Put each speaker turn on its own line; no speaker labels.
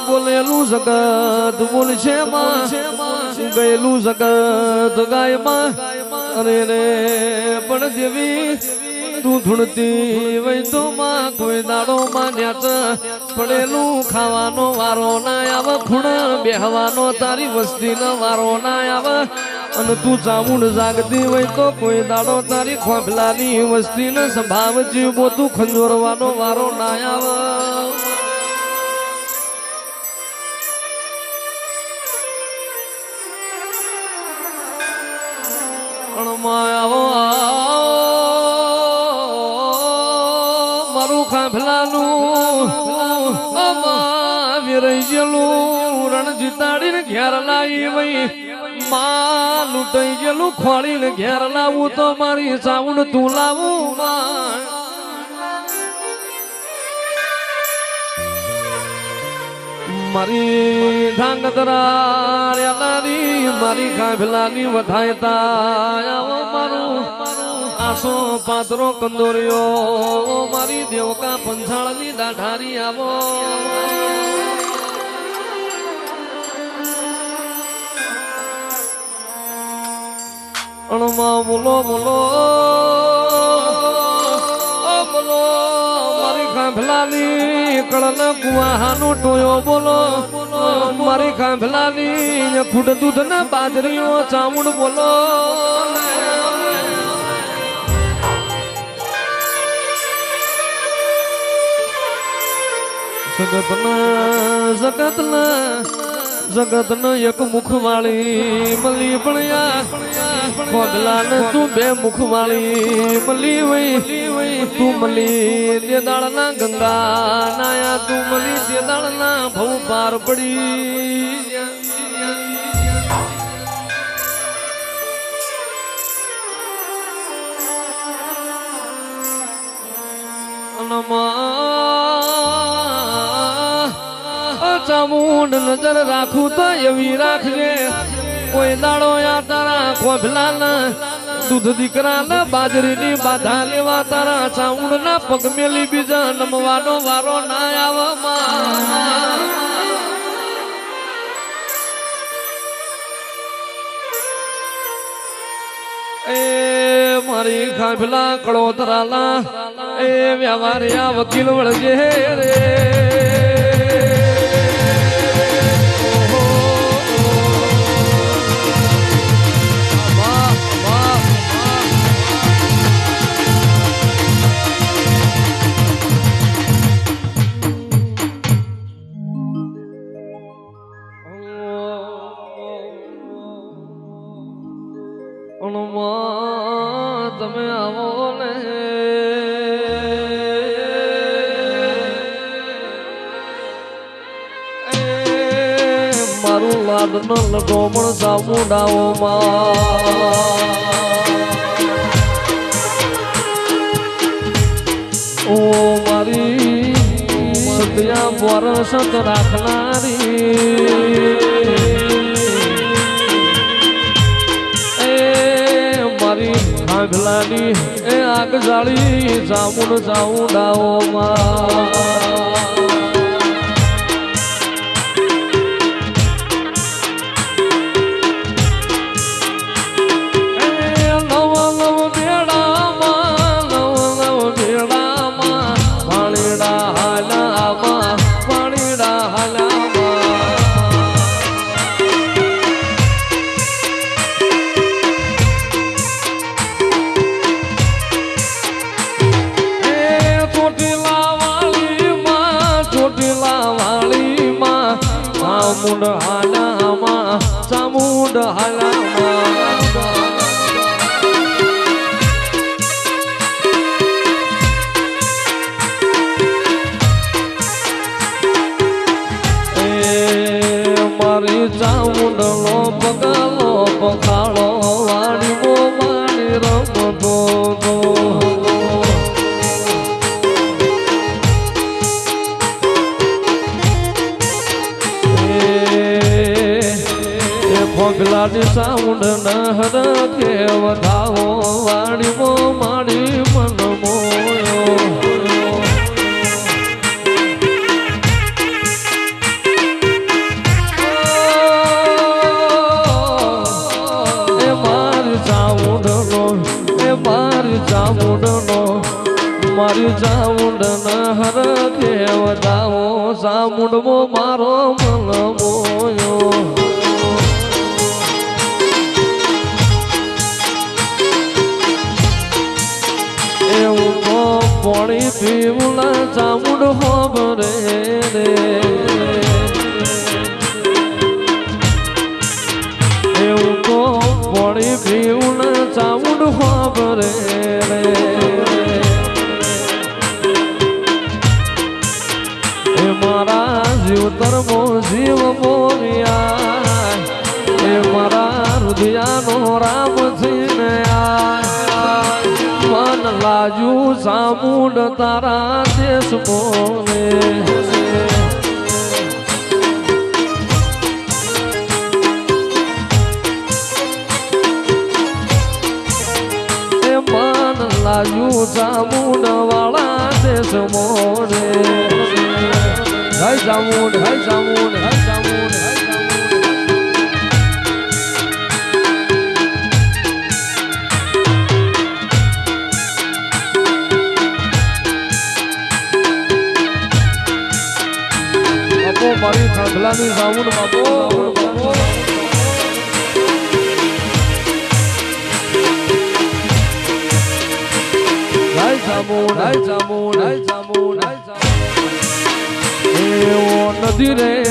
બોલેલું જગત બોલશે ગયેલું જગત ગાયમાં અરે રે પણ દેવી તું ધૂણતી વೈ તો માં કોઈ દાડો માન્યા પડેલું ખાવાનો વારો ના આવે ખૂણા બેહવાનો તારી વસ્તીનો વારો ના આવે અને તું ચામુંડ જાગતી હોય તો કોઈ દાડો તારી ખોભલાની વસ્તીને સંભાવ જીવ બોતું ખંજોરવાનો વારો ના આવે મારું ખાભલાનું વિરઈ ગયેલું રણ જીતાડીને ઘેર લાવી વઈ માં લૂંટાઈ ગયેલું ખોળીને ઘેર લાવું તો મારી સાઉન્ડ તું લાવું મારી ધાંગધરા મારી ખાભલાની વધાયતા મારું આસો પાત્રો કંદોરિયો મારી દેવકા પંચાળની દાઢારી આવો અણમાં બોલો બોલો બોલો મારી ખાંભલાની કળન કુવાહાનો ટોયો બોલો મારી ખાંભલાની ફૂટ દૂધ ના બાજરીઓ ચામુંડ બોલો જગતના એક મુખવાળી મળી પણ પગલાન તું બે મુખવાળી મળી વઈ તું મળી દેદાળના ગંગા નાયા તું મળી દેદાળના ભવ પાર પડી ચામુંડ નજર રાખું તો એવી રાખજે કોઈ દાડો યા તારા ખોભલાના દૂધ દીકરાના બાજરીની બાધા લેવા તારા ચામુંડ ના પગ મેલી બીજા નમવાનો વારો ના આવવામાં એ મારી ખાભલા કળોતરાલા એ વ્યવહારિયા વકીલ વળજે રે તમે આવો ને મારું લાડનો લટોમણ ચામુંડાઓ ઓ મારી સત્યા વર્ષ રાખનારી આગલાની એ આગ જાળી ચામુંડ ચામુંડાઓમાં ચામુંડ હાલામાં ચામુંડ હાલામાં એ મારી ચામુંડ લો પગાલો પખાળો વાળી મો મારી રમતો ખોભલાની સાઉન્ડ નહર કે વધાવો વાળી મો મારી મન મોયો મારી ચામુંડ ન હર કેવ જાવો ચામુંડમો મારો મનમોયો એવું તો પાણી પીવું ચામુંડ હોબરે રે એવું તો પાણી પીવું ચામુંડ હોબરે રે એ મારા જીવતર મો જીવ મોરિયા એ મારા હૃદયાનો રામ થઈને મન લાજુ ચામુંડ તારા દેશ બોલે એ મન લાજુ ચામુંડ વાળા દેશ મોરે હે ચામુંડ હે ચામુંડ હે ચામુંડ હે મારી ખાંભલાની સાઉન્ડ બાપો હાય ચામુંડ હાય ચામુંડ હાય ચામુંડ હાય ચામુંડ એવો નદી રે